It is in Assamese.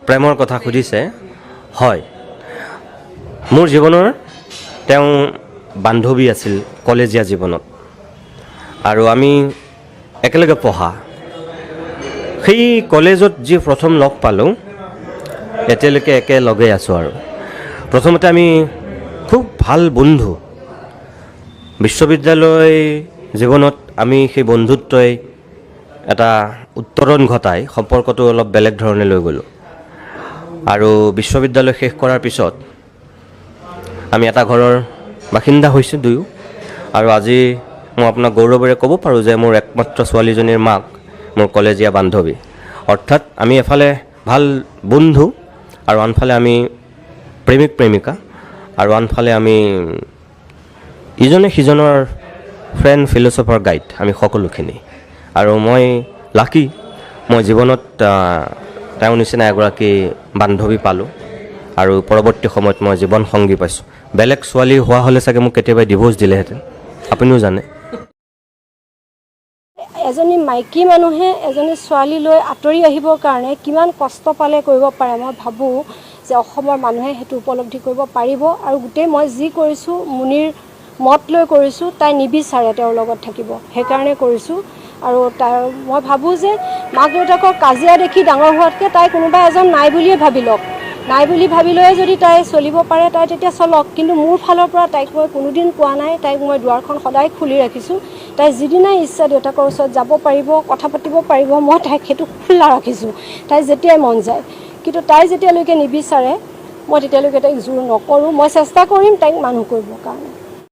প্ৰেমৰ কথা সুধিছে হয় মোৰ জীৱনৰ তেওঁ বান্ধৱী আছিল কলেজীয়া জীৱনত আৰু আমি একেলগে পঢ়া সেই কলেজত যি প্ৰথম লগ পালোঁ এতিয়ালৈকে একেলগে আছোঁ আৰু প্ৰথমতে আমি খুব ভাল বন্ধু বিশ্ববিদ্যালয় জীৱনত আমি সেই বন্ধুত্বই এটা উত্তৰণ ঘটাই সম্পৰ্কটো অলপ বেলেগ ধৰণে লৈ গ'লোঁ আৰু বিশ্ববিদ্যালয় শেষ কৰাৰ পিছত আমি এটা ঘৰৰ বাসিন্দা হৈছোঁ দুয়ো আৰু আজি মই আপোনাক গৌৰৱেৰে ক'ব পাৰোঁ যে মোৰ একমাত্ৰ ছোৱালীজনীৰ মাক মোৰ কলেজীয়া বান্ধৱী অৰ্থাৎ আমি এফালে ভাল বন্ধু আৰু আনফালে আমি প্ৰেমিক প্ৰেমিকা আৰু আনফালে আমি ইজনে সিজনৰ ফ্ৰেণ্ড ফিল'চফাৰ গাইড আমি সকলোখিনি আৰু মই লাকি মই জীৱনত তেওঁৰ নিচিনা এগৰাকী বান্ধৱী পালোঁ আৰু পৰৱৰ্তী সময়ত মই জীৱন সংগী পাইছোঁ বেলেগ ছোৱালী হোৱা হ'লে চাগে মোক কেতিয়াবা ডিভোৰ্চ দিলেহেঁতেন আপুনিও জানে এজনী মাইকী মানুহে এজনী ছোৱালী লৈ আঁতৰি আহিবৰ কাৰণে কিমান কষ্ট পালে কৰিব পাৰে মই ভাবোঁ যে অসমৰ মানুহে সেইটো উপলব্ধি কৰিব পাৰিব আৰু গোটেই মই যি কৰিছোঁ মুনিৰ মত লৈ কৰিছোঁ তাই নিবিচাৰে তেওঁৰ লগত থাকিব সেইকাৰণে কৰিছোঁ আৰু তাৰ মই ভাবোঁ যে মাক দেউতাকৰ কাজিয়া দেখি ডাঙৰ হোৱাতকৈ তাই কোনোবা এজন নাই বুলিয়ে ভাবি লওক নাই বুলি ভাবি লৈয়ে যদি তাই চলিব পাৰে তাই তেতিয়া চলক কিন্তু মোৰ ফালৰ পৰা তাইক মই কোনোদিন কোৱা নাই তাইক মই দুৱাৰখন সদায় খুলি ৰাখিছোঁ তাই যিদিনাই ইচ্ছা দেউতাকৰ ওচৰত যাব পাৰিব কথা পাতিব পাৰিব মই তাইক সেইটো খোলা ৰাখিছোঁ তাই যেতিয়াই মন যায় কিন্তু তাই যেতিয়ালৈকে নিবিচাৰে মই তেতিয়ালৈকে তাইক জোৰ নকৰোঁ মই চেষ্টা কৰিম তাইক মানুহ কৰিবৰ কাৰণে